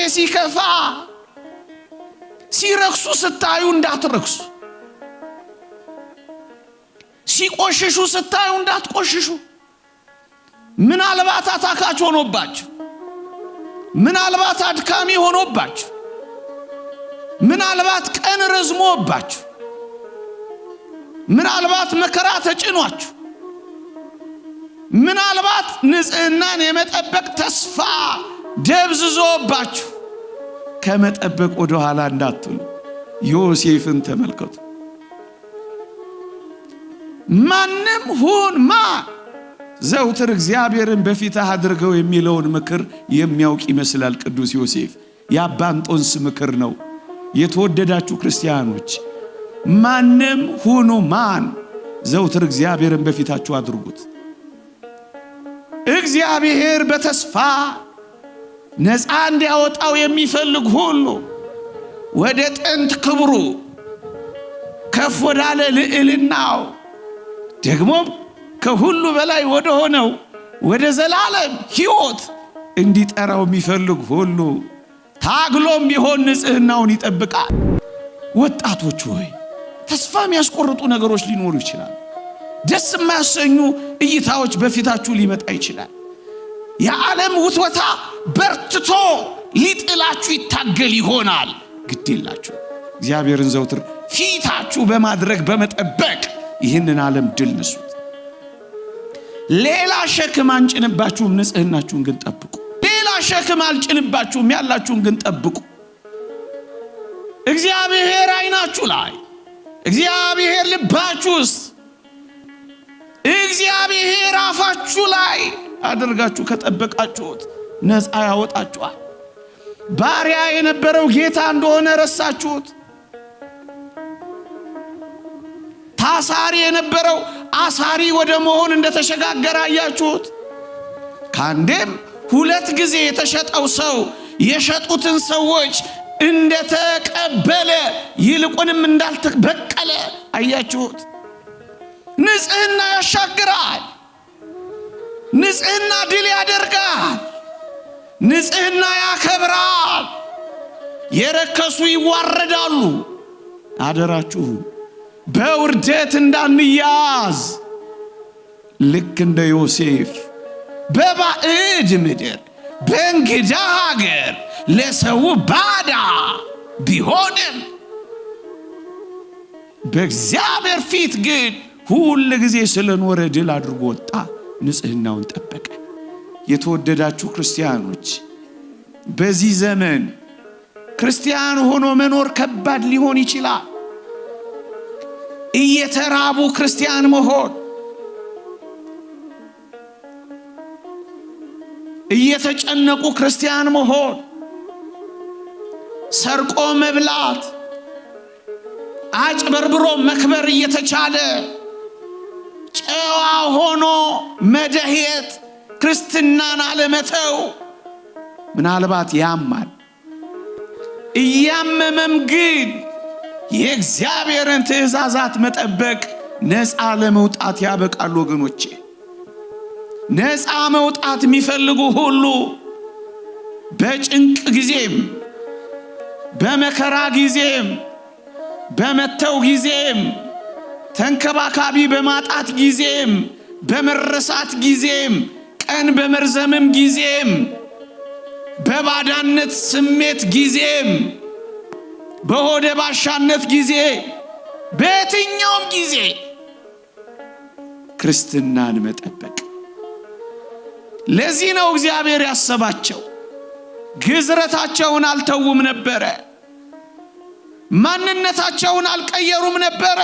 ሲከፋ ሲረክሱ ስታዩ እንዳትረክሱ፣ ሲቆሽሹ ስታዩ እንዳትቆሽሹ። ምናልባት አታካች ሆኖባችሁ፣ ምናልባት አድካሚ ሆኖባችሁ፣ ምናልባት ቀን ረዝሞባችሁ፣ ምናልባት መከራ ተጭኗችሁ፣ ምናልባት ንጽህናን የመጠበቅ ተስፋ ደብዝዞባችሁ ከመጠበቅ ወደ ኋላ እንዳትሉ ዮሴፍን ተመልከቱ። ማንም ሁን ማን ዘውትር እግዚአብሔርን በፊትህ አድርገው የሚለውን ምክር የሚያውቅ ይመስላል ቅዱስ ዮሴፍ። የአባ እንጦንስ ምክር ነው። የተወደዳችሁ ክርስቲያኖች ማንም ሁኑ ማን ዘውትር እግዚአብሔርን በፊታችሁ አድርጉት። እግዚአብሔር በተስፋ ነፃ እንዲያወጣው የሚፈልግ ሁሉ ወደ ጥንት ክብሩ ከፍ ወዳለ ልዕልናው ደግሞም ከሁሉ በላይ ወደ ሆነው ወደ ዘላለም ሕይወት እንዲጠራው የሚፈልግ ሁሉ ታግሎም ቢሆን ንጽህናውን ይጠብቃል። ወጣቶች ሆይ ተስፋ የሚያስቆርጡ ነገሮች ሊኖሩ ይችላል። ደስ የማያሰኙ እይታዎች በፊታችሁ ሊመጣ ይችላል። የዓለም ውትወታ በርትቶ ሊጥላችሁ ይታገል ይሆናል። ግድ የላችሁ እግዚአብሔርን ዘውትር ፊታችሁ በማድረግ በመጠበቅ ይህንን ዓለም ድል ነሱት። ሌላ ሸክም አንጭንባችሁም፣ ንጽህናችሁን ግን ጠብቁ። ሌላ ሸክም አልጭንባችሁም፣ ያላችሁን ግን ጠብቁ። እግዚአብሔር አይናችሁ ላይ፣ እግዚአብሔር ልባችሁ ውስጥ፣ እግዚአብሔር አፋችሁ ላይ አድርጋችሁ ከጠበቃችሁት ነፃ ያወጣችኋል። ባሪያ የነበረው ጌታ እንደሆነ ረሳችሁት። ታሳሪ የነበረው አሳሪ ወደ መሆን እንደተሸጋገረ አያችሁት። ካንዴም ሁለት ጊዜ የተሸጠው ሰው የሸጡትን ሰዎች እንደተቀበለ ይልቁንም እንዳልተበቀለ አያችሁት። ንጽህና ያሻግራል። ንጽህና ድል ያደርጋል። ንጽህና ያከብራል። የረከሱ ይዋረዳሉ። አደራችሁ በውርደት እንዳንያዝ ልክ እንደ ዮሴፍ በባዕድ ምድር በእንግዳ ሀገር ለሰው ባዳ ቢሆንም በእግዚአብሔር ፊት ግን ሁል ጊዜ ስለኖረ ድል አድርጎ ወጣ። ንጽህናውን ጠበቀ። የተወደዳችሁ ክርስቲያኖች በዚህ ዘመን ክርስቲያን ሆኖ መኖር ከባድ ሊሆን ይችላል። እየተራቡ ክርስቲያን መሆን፣ እየተጨነቁ ክርስቲያን መሆን፣ ሰርቆ መብላት፣ አጭበርብሮ መክበር እየተቻለ ጨዋ ሆኖ መደህየት፣ ክርስትናን አለመተው ምናልባት ያማል። እያመመም ግን የእግዚአብሔርን ትእዛዛት መጠበቅ ነፃ ለመውጣት ያበቃል። ወገኖቼ ነፃ መውጣት የሚፈልጉ ሁሉ በጭንቅ ጊዜም፣ በመከራ ጊዜም፣ በመተው ጊዜም፣ ተንከባካቢ በማጣት ጊዜም፣ በመረሳት ጊዜም፣ ቀን በመርዘምም ጊዜም፣ በባዳነት ስሜት ጊዜም፣ በሆደ ባሻነት ጊዜ፣ በየትኛውም ጊዜ ክርስትናን መጠበቅ። ለዚህ ነው እግዚአብሔር ያሰባቸው። ግዝረታቸውን አልተውም ነበረ። ማንነታቸውን አልቀየሩም ነበረ።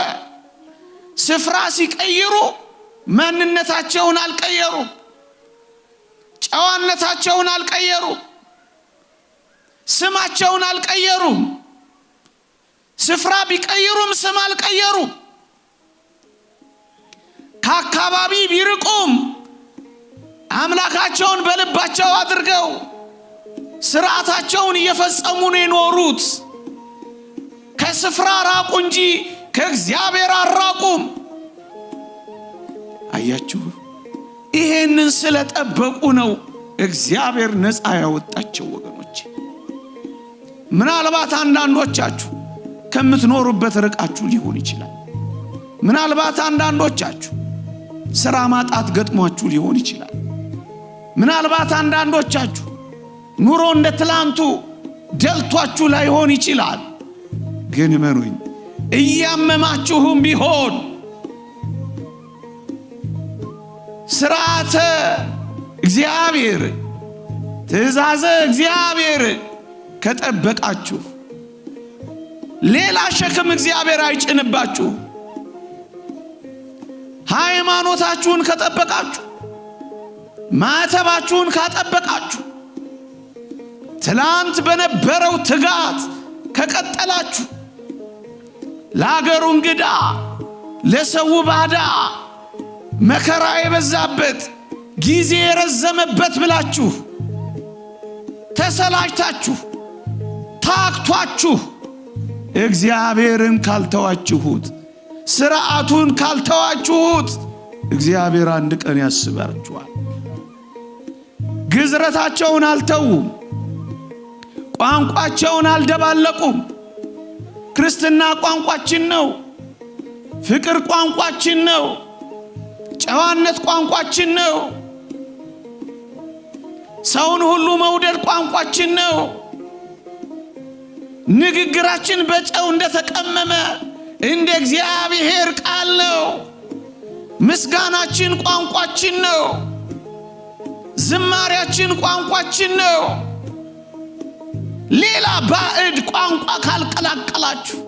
ስፍራ ሲቀይሩ ማንነታቸውን አልቀየሩም። ጨዋነታቸውን አልቀየሩም። ስማቸውን አልቀየሩም። ስፍራ ቢቀይሩም ስም አልቀየሩም። ከአካባቢ ቢርቁም አምላካቸውን በልባቸው አድርገው ስርዓታቸውን እየፈጸሙ ነው የኖሩት። ከስፍራ ራቁ እንጂ ከእግዚአብሔር አራቁም። አያችሁ፣ ይሄንን ስለጠበቁ ነው እግዚአብሔር ነፃ ያወጣቸው። ወገኖች ምናልባት አንዳንዶቻችሁ ከምትኖሩበት ርቃችሁ ሊሆን ይችላል። ምናልባት አንዳንዶቻችሁ ሥራ ማጣት ገጥሟችሁ ሊሆን ይችላል። ምናልባት አንዳንዶቻችሁ ኑሮ እንደ ትላንቱ ደልቷችሁ ላይሆን ይችላል። ግን እመኑኝ እያመማችሁም ቢሆን ሥርዓተ እግዚአብሔር ትእዛዘ እግዚአብሔር ከጠበቃችሁ ሌላ ሸክም እግዚአብሔር አይጭንባችሁ። ሃይማኖታችሁን ከጠበቃችሁ ማተባችሁን ካጠበቃችሁ ትላንት በነበረው ትጋት ከቀጠላችሁ ለአገሩ እንግዳ ለሰው ባዳ መከራ የበዛበት ጊዜ የረዘመበት ብላችሁ ተሰላችታችሁ ታክቷችሁ እግዚአብሔርን ካልተዋችሁት ሥርዓቱን ካልተዋችሁት እግዚአብሔር አንድ ቀን ያስባችኋል። ግዝረታቸውን አልተውም፣ ቋንቋቸውን አልደባለቁም። ክርስትና ቋንቋችን ነው። ፍቅር ቋንቋችን ነው። ጨዋነት ቋንቋችን ነው። ሰውን ሁሉ መውደድ ቋንቋችን ነው። ንግግራችን በጨው እንደተቀመመ እንደ እግዚአብሔር ቃል ነው። ምስጋናችን ቋንቋችን ነው። ዝማሪያችን ቋንቋችን ነው። ሌላ ባዕድ ቋንቋ ካልቀላቀላችሁ፣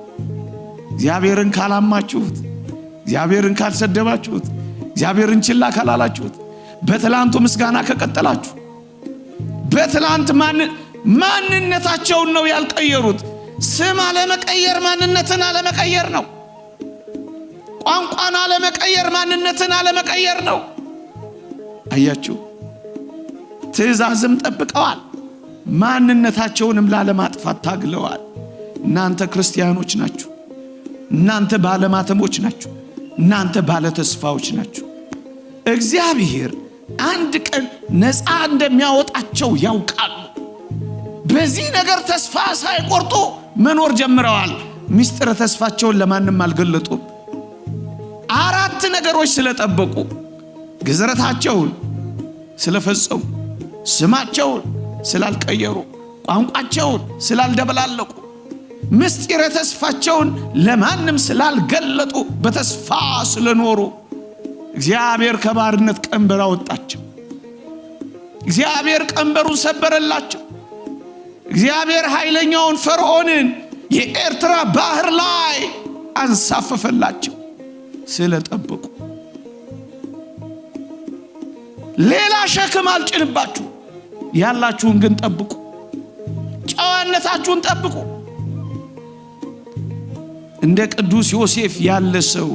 እግዚአብሔርን ካላማችሁት፣ እግዚአብሔርን ካልሰደባችሁት፣ እግዚአብሔርን ችላ ካላላችሁት፣ በትላንቱ ምስጋና ከቀጠላችሁ፣ በትላንት ማንነታቸውን ነው ያልቀየሩት። ስም አለመቀየር ማንነትን አለመቀየር ነው። ቋንቋን አለመቀየር ማንነትን አለመቀየር ነው። አያችሁ፣ ትእዛዝም ጠብቀዋል፣ ማንነታቸውንም ላለማጥፋት ታግለዋል። እናንተ ክርስቲያኖች ናችሁ። እናንተ ባለማተሞች ናችሁ። እናንተ ባለተስፋዎች ናችሁ። እግዚአብሔር አንድ ቀን ነፃ እንደሚያወጣቸው ያውቃሉ። በዚህ ነገር ተስፋ ሳይቆርጡ መኖር ጀምረዋል። ምስጢረ ተስፋቸውን ለማንም አልገለጡም። 4 ነገሮች ስለጠበቁ፣ ግዝረታቸውን ስለፈጸሙ፣ ስማቸውን ስላልቀየሩ፣ ቋንቋቸውን ስላልደበላለቁ፣ ምስጢረ ተስፋቸውን ለማንም ስላልገለጡ፣ በተስፋ ስለኖሩ እግዚአብሔር ከባርነት ቀንበር አወጣቸው። እግዚአብሔር ቀንበሩን ሰበረላቸው። እግዚአብሔር ኃይለኛውን ፈርዖንን የኤርትራ ባህር ላይ አንሳፈፈላቸው ስለጠበቁ። ሌላ ሸክም አልጭንባችሁ፣ ያላችሁን ግን ጠብቁ። ጨዋነታችሁን ጠብቁ። እንደ ቅዱስ ዮሴፍ ያለ ሰው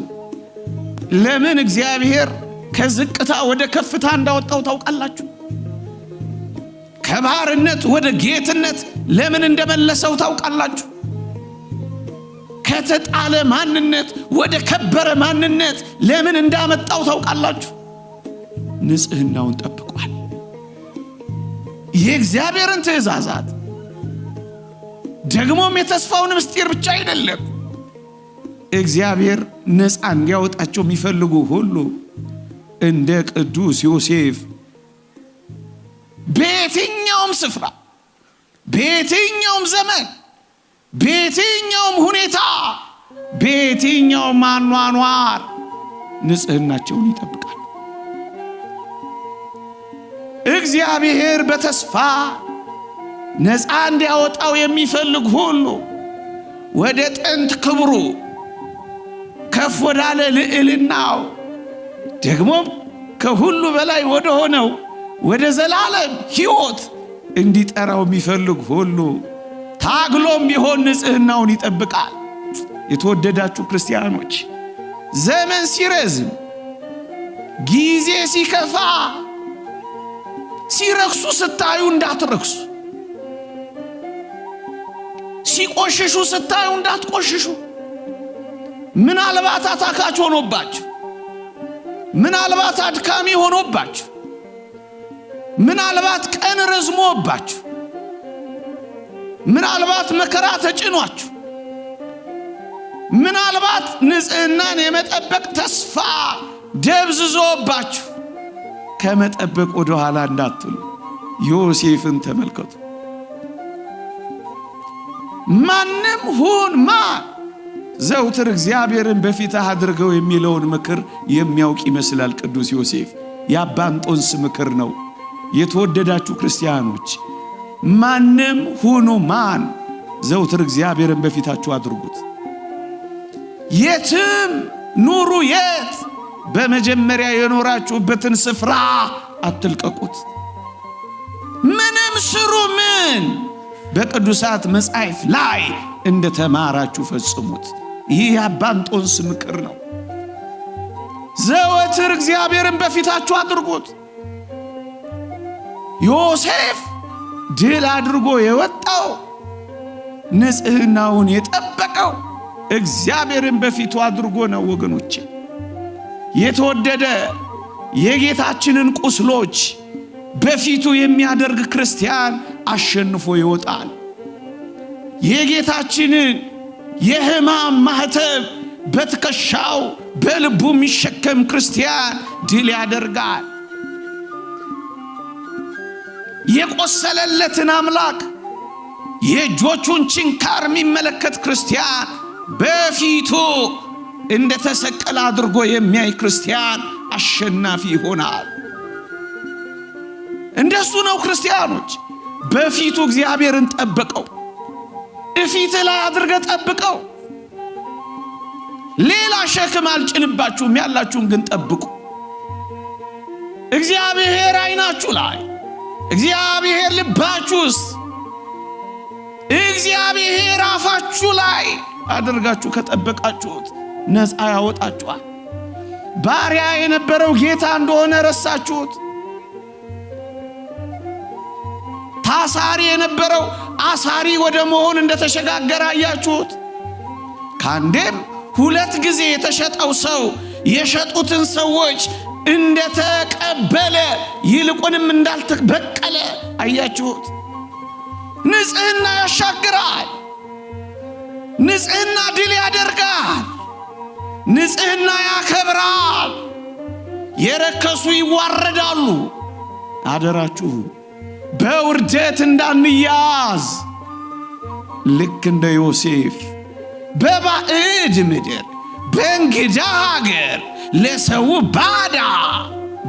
ለምን እግዚአብሔር ከዝቅታ ወደ ከፍታ እንዳወጣው ታውቃላችሁ? ከባርነት ወደ ጌትነት ለምን እንደመለሰው ታውቃላችሁ? ከተጣለ ማንነት ወደ ከበረ ማንነት ለምን እንዳመጣው ታውቃላችሁ? ንጽህናውን ጠብቋል። የእግዚአብሔርን ትእዛዛት ደግሞም የተስፋውን ምስጢር ብቻ አይደለም፣ እግዚአብሔር ነፃ እንዲያወጣቸው የሚፈልጉ ሁሉ እንደ ቅዱስ ዮሴፍ በየትኛውም ስፍራ፣ በየትኛውም ዘመን፣ በየትኛውም ሁኔታ፣ በየትኛውም አኗኗር ንጽህናቸውን ይጠብቃል። እግዚአብሔር በተስፋ ነፃ እንዲያወጣው የሚፈልግ ሁሉ ወደ ጥንት ክብሩ ከፍ ወዳለ ልዕልናው ደግሞም ከሁሉ በላይ ወደ ሆነው ወደ ዘላለም ሕይወት እንዲጠራው የሚፈልግ ሁሉ ታግሎም ቢሆን ንጽህናውን ይጠብቃል። የተወደዳችሁ ክርስቲያኖች፣ ዘመን ሲረዝም፣ ጊዜ ሲከፋ፣ ሲረክሱ ስታዩ እንዳትረክሱ፣ ሲቆሽሹ ስታዩ እንዳትቆሽሹ። ምናልባት አታካች ሆኖባችሁ፣ ምናልባት አድካሚ ሆኖባችሁ፣ ምናልባት ቀን ረዝሞባችሁ፣ ምናልባት መከራ ተጭኗችሁ፣ ምናልባት ንጽህናን የመጠበቅ ተስፋ ደብዝዞባችሁ ከመጠበቅ ወደ ኋላ እንዳትሉ ዮሴፍን ተመልከቱ። ማንም ሁን ማን ዘውትር እግዚአብሔርን በፊትህ አድርገው የሚለውን ምክር የሚያውቅ ይመስላል ቅዱስ ዮሴፍ። የአባ እንጦንስ ምክር ነው። የተወደዳችሁ ክርስቲያኖች ማንም ሁኑ ማን ዘውትር እግዚአብሔርን በፊታችሁ አድርጉት። የትም ኑሩ የት በመጀመሪያ የኖራችሁበትን ስፍራ አትልቀቁት። ምንም ስሩ ምን በቅዱሳት መጻሕፍት ላይ እንደተማራችሁ ፈጽሙት። ይህ የአባ እንጦንስ ምክር ነው። ዘወትር እግዚአብሔርን በፊታችሁ አድርጉት። ዮሴፍ ድል አድርጎ የወጣው ንጽህናውን የጠበቀው እግዚአብሔርን በፊቱ አድርጎ ነው። ወገኖቼ የተወደደ የጌታችንን ቁስሎች በፊቱ የሚያደርግ ክርስቲያን አሸንፎ ይወጣል። የጌታችንን የሕማም ማህተብ በትከሻው በልቡ የሚሸከም ክርስቲያን ድል ያደርጋል። የቆሰለለትን አምላክ የእጆቹን ችንካር የሚመለከት ክርስቲያን በፊቱ እንደተሰቀለ አድርጎ የሚያይ ክርስቲያን አሸናፊ ይሆናል። እንደሱ ነው ክርስቲያኖች። በፊቱ እግዚአብሔርን ጠብቀው፣ እፊት ላይ አድርገ ጠብቀው። ሌላ ሸክም አልጭንባችሁም፣ ያላችሁን ግን ጠብቁ። እግዚአብሔር አይናችሁ ላይ፣ እግዚአብሔር ልባችሁ ውስጥ፣ እግዚአብሔር አፋችሁ ላይ አድርጋችሁ ከጠበቃችሁት ነፃ ያወጣችኋል። ባሪያ የነበረው ጌታ እንደሆነ ረሳችሁት። ታሳሪ የነበረው አሳሪ ወደ መሆን እንደተሸጋገረ አያችሁት። ከአንዴም ሁለት ጊዜ የተሸጠው ሰው የሸጡትን ሰዎች እንደተቀበለ ይልቁንም እንዳልተበቀለ አያችሁት። ንጽህና ያሻግራል። ንጽህና ድል ያደርጋል። ንጽህና ያከብራል። የረከሱ ይዋረዳሉ። አደራችሁ በውርደት እንዳንያዝ ልክ እንደ ዮሴፍ በባዕድ ምድር በእንግዳ ሀገር ለሰው ባዳ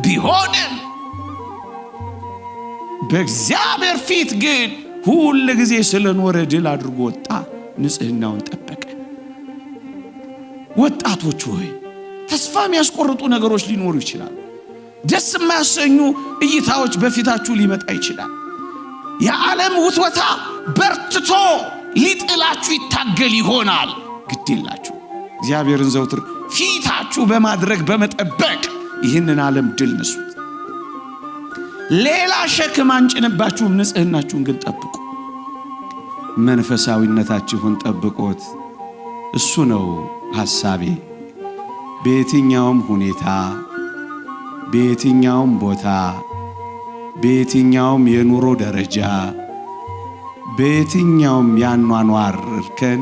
ቢሆንም በእግዚአብሔር ፊት ግን ሁል ጊዜ ስለኖረ ድል አድርጎ ወጣ። ንጽህናውን ጠበቀ። ወጣቶች ሆይ ተስፋ የሚያስቆርጡ ነገሮች ሊኖሩ ይችላል። ደስ የማያሰኙ እይታዎች በፊታችሁ ሊመጣ ይችላል። የዓለም ውትወታ በርትቶ ሊጥላችሁ ይታገል ይሆናል። ግድ የላችሁ እግዚአብሔርን ዘውትር ፊታችሁ በማድረግ በመጠበቅ ይህንን ዓለም ድል ነሱት። ሌላ ሸክም አንጭንባችሁም፣ ንጽህናችሁን ግን ጠብቁ። መንፈሳዊነታችሁን ጠብቁት። እሱ ነው ሐሳቤ። በየትኛውም ሁኔታ፣ በየትኛውም ቦታ፣ በየትኛውም የኑሮ ደረጃ፣ በየትኛውም ያኗኗር እርከን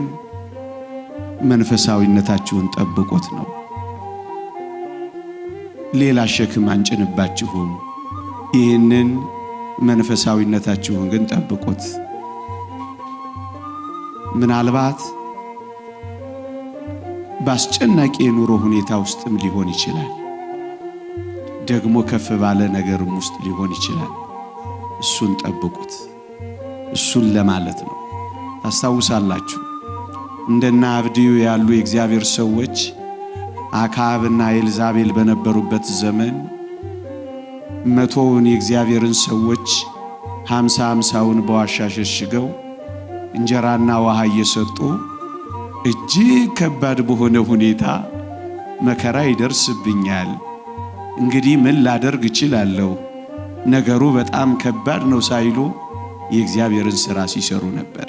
መንፈሳዊነታችሁን ጠብቁት ነው። ሌላ ሸክም አንጭንባችሁም፣ ይህንን መንፈሳዊነታችሁን ግን ጠብቁት። ምናልባት በአስጨናቂ የኑሮ ሁኔታ ውስጥም ሊሆን ይችላል። ደግሞ ከፍ ባለ ነገርም ውስጥ ሊሆን ይችላል። እሱን ጠብቁት። እሱን ለማለት ነው። ታስታውሳላችሁ እንደና አብድዩ ያሉ የእግዚአብሔር ሰዎች አክዓብና ኤልዛቤል በነበሩበት ዘመን 100ውን የእግዚአብሔርን ሰዎች 50ውን በዋሻ ሸሽገው እንጀራና ውሃ እየሰጡ እጅግ ከባድ በሆነ ሁኔታ መከራ ይደርስብኛል፣ እንግዲህ ምን ላደርግ እችላለሁ፣ ነገሩ በጣም ከባድ ነው ሳይሉ የእግዚአብሔርን ሥራ ሲሰሩ ነበር።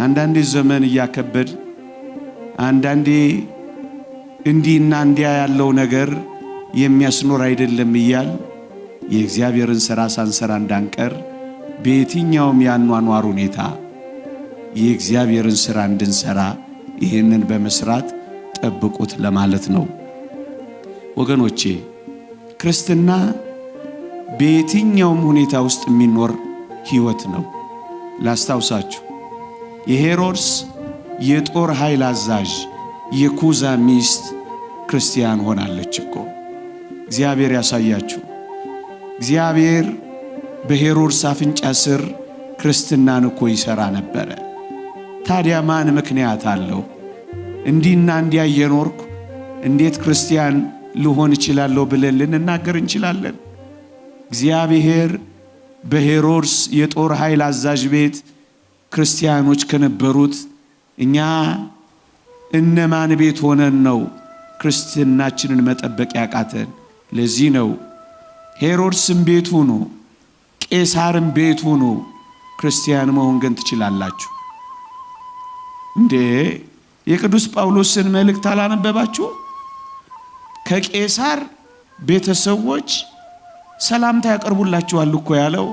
አንዳንዴ ዘመን እያከበድ፣ አንዳንዴ እንዲህና እንዲያ ያለው ነገር የሚያስኖር አይደለም እያል የእግዚአብሔርን ሥራ ሳንሰራ እንዳንቀር በየትኛውም ያኗኗር ሁኔታ የእግዚአብሔርን ሥራ እንድንሰራ ይህንን በመስራት ጠብቁት ለማለት ነው። ወገኖቼ ክርስትና በየትኛውም ሁኔታ ውስጥ የሚኖር ሕይወት ነው። ላስታውሳችሁ የሄሮድስ የጦር ኃይል አዛዥ የኩዛ ሚስት ክርስቲያን ሆናለች እኮ። እግዚአብሔር ያሳያችሁ። እግዚአብሔር በሄሮድስ አፍንጫ ስር ክርስትናን እኮ ይሠራ ነበረ። ታዲያ ማን ምክንያት አለው? እንዲና እንዲያ እየኖርኩ እንዴት ክርስቲያን ልሆን እችላለሁ ብለን ልንናገር እንችላለን? እግዚአብሔር በሄሮድስ የጦር ኃይል አዛዥ ቤት ክርስቲያኖች ከነበሩት እኛ እነማን ቤት ሆነን ነው ክርስትናችንን መጠበቅ ያቃተን? ለዚህ ነው ሄሮድስም ቤት ሁኑ፣ ቄሳርም ቤት ሁኑ፣ ክርስቲያን መሆን ግን ትችላላችሁ። እንዴ የቅዱስ ጳውሎስን መልእክት አላነበባችሁ? ከቄሳር ቤተሰቦች ሰላምታ ያቀርቡላችኋል እኮ ያለው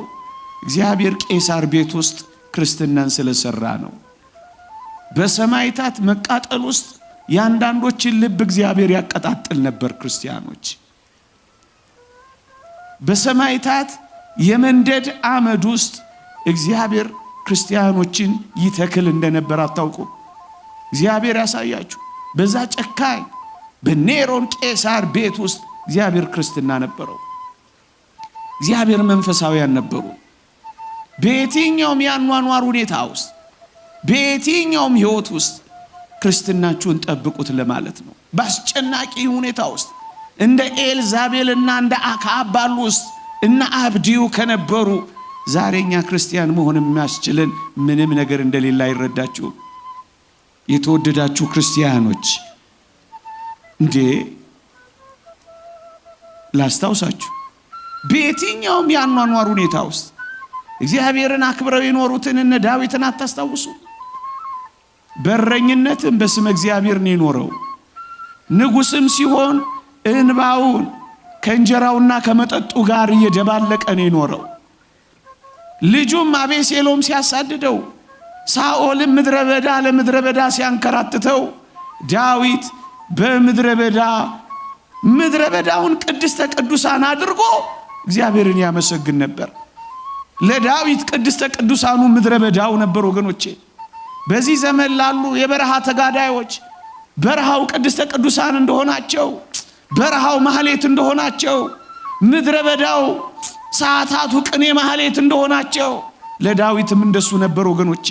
እግዚአብሔር ቄሳር ቤት ውስጥ ክርስትናን ስለሰራ ነው። በሰማይታት መቃጠል ውስጥ ያንዳንዶችን ልብ እግዚአብሔር ያቀጣጥል ነበር። ክርስቲያኖች በሰማይታት የመንደድ አመድ ውስጥ እግዚአብሔር ክርስቲያኖችን ይተክል እንደነበር አታውቁም? እግዚአብሔር ያሳያችሁ። በዛ ጨካኝ በኔሮን ቄሳር ቤት ውስጥ እግዚአብሔር ክርስትና ነበረው። እግዚአብሔር መንፈሳውያን ነበሩ። በየትኛውም ያኗኗር ሁኔታ ውስጥ በየትኛውም ሕይወት ውስጥ ክርስትናችሁን ጠብቁት ለማለት ነው። በአስጨናቂ ሁኔታ ውስጥ እንደ ኤልዛቤልና እንደ አክዓብ ባሉ ውስጥ እና አብዲዩ ከነበሩ ዛሬኛ ክርስቲያን መሆን የሚያስችልን ምንም ነገር እንደሌለ አይረዳችሁም? የተወደዳችሁ ክርስቲያኖች እንዴ ላስታውሳችሁ፣ በየትኛውም ያኗኗር ሁኔታ ውስጥ እግዚአብሔርን አክብረው የኖሩትን እነ ዳዊትን አታስታውሱ? በረኝነትም በስመ እግዚአብሔር ነው የኖረው። ንጉስም ሲሆን እንባውን ከእንጀራውና ከመጠጡ ጋር እየደባለቀ ነው የኖረው። ልጁም አቤሴሎም ሲያሳድደው፣ ሳኦልም ምድረ በዳ ለምድረ በዳ ሲያንከራትተው፣ ዳዊት በምድረ በዳውን ቅድስተ ቅዱሳን አድርጎ እግዚአብሔርን ያመሰግን ነበር። ለዳዊት ቅድስተ ቅዱሳኑ ምድረ በዳው ነበር። ወገኖቼ በዚህ ዘመን ላሉ የበረሃ ተጋዳዮች በረሃው ቅድስተ ቅዱሳን እንደሆናቸው፣ በረሃው ማህሌት እንደሆናቸው፣ ምድረ በዳው ሰዓታቱ ቅኔ ማህሌት እንደሆናቸው ለዳዊትም እንደሱ ነበር። ወገኖቼ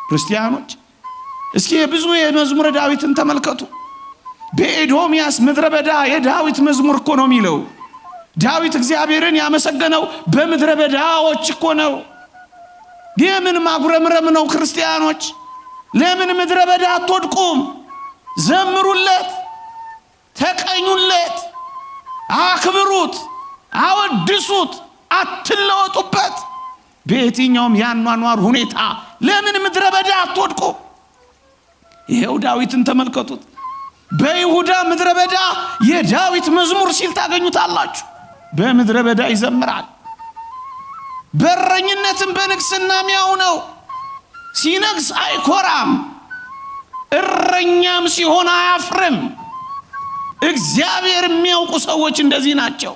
ክርስቲያኖች እስኪ ብዙ የመዝሙረ ዳዊትን ተመልከቱ። በኤዶምያስ ምድረ በዳ የዳዊት መዝሙር እኮ ነው የሚለው። ዳዊት እግዚአብሔርን ያመሰገነው በምድረ በዳዎች እኮ ነው። የምን ማጉረምረም ነው? ክርስቲያኖች ለምን ምድረ በዳ አትወድቁም? ዘምሩለት፣ ተቀኙለት፣ አክብሩት፣ አወድሱት፣ አትለወጡበት። በየትኛውም ያኗኗር ሁኔታ ለምን ምድረ በዳ አትወድቁም? ይሄው ዳዊትን ተመልከቱት። በይሁዳ ምድረ በዳ የዳዊት መዝሙር ሲል ታገኙታላችሁ። በምድረ በዳ ይዘምራል። በረኝነትም በንግስናም ያው ነው። ሲነግስ አይኮራም፣ እረኛም ሲሆን አያፍርም። እግዚአብሔር የሚያውቁ ሰዎች እንደዚህ ናቸው።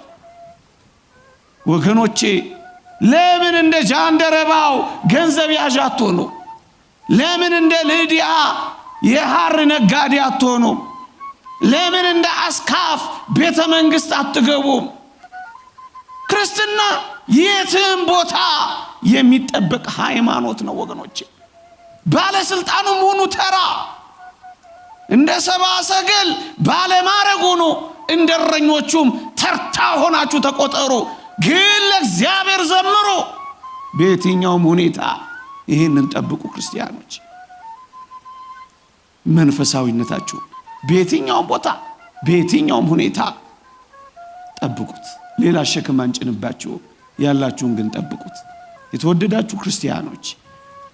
ወገኖቼ ለምን እንደ ጃንደረባው ገንዘብ ያዥ አትሆኑ? ለምን እንደ ልድያ የሐር ነጋዴ አትሆኑ? ለምን እንደ አስካፍ ቤተ መንግስት አትገቡም? ክርስትና የትም ቦታ የሚጠበቅ ሃይማኖት ነው ወገኖቼ። ባለስልጣኑም ሆኑ ተራ እንደ ሰብአ ሰገል ባለማዕረግ ሆኑ፣ እንደ እረኞቹም ተርታ ሆናችሁ ተቆጠሩ። ግን ለእግዚአብሔር ዘምሩ። በየትኛውም ሁኔታ ይህንን ጠብቁ ክርስቲያኖች። መንፈሳዊነታችሁ በየትኛውም ቦታ በየትኛውም ሁኔታ ጠብቁት። ሌላ ሸክም አንጭንባችሁ፣ ያላችሁን ግን ጠብቁት። የተወደዳችሁ ክርስቲያኖች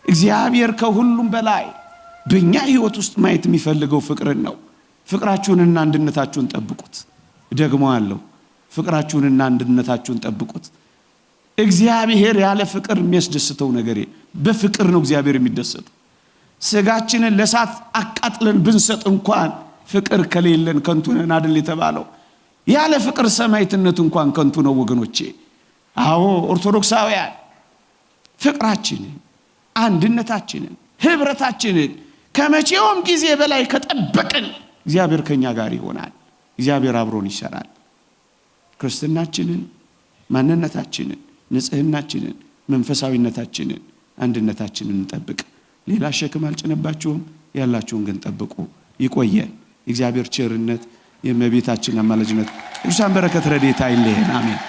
እግዚአብሔር ከሁሉም በላይ በእኛ ሕይወት ውስጥ ማየት የሚፈልገው ፍቅርን ነው። ፍቅራችሁንና አንድነታችሁን ጠብቁት። ደግሞ አለው ፍቅራችሁንና አንድነታችሁን ጠብቁት። እግዚአብሔር ያለ ፍቅር የሚያስደስተው ነገር በፍቅር ነው እግዚአብሔር የሚደሰተው። ስጋችንን ለሳት አቃጥለን ብንሰጥ እንኳን ፍቅር ከሌለን ከንቱ ነን አይደል የተባለው? ያለ ፍቅር ሰማዕትነት እንኳን ከንቱ ነው ወገኖቼ። አዎ ኦርቶዶክሳውያን ፍቅራችንን፣ አንድነታችንን፣ ህብረታችንን ከመቼውም ጊዜ በላይ ከጠበቅን እግዚአብሔር ከኛ ጋር ይሆናል። እግዚአብሔር አብሮን ይሰራል። ክርስትናችንን፣ ማንነታችንን፣ ንጽህናችንን፣ መንፈሳዊነታችንን፣ አንድነታችንን እንጠብቅ። ሌላ ሸክም አልጭነባችሁም፣ ያላችሁን ግን ጠብቁ። ይቆየን። እግዚአብሔር ቸርነት፣ የእመቤታችን አማላጅነት፣ የቅዱሳን በረከት ረድኤት አይለየን። አሜን።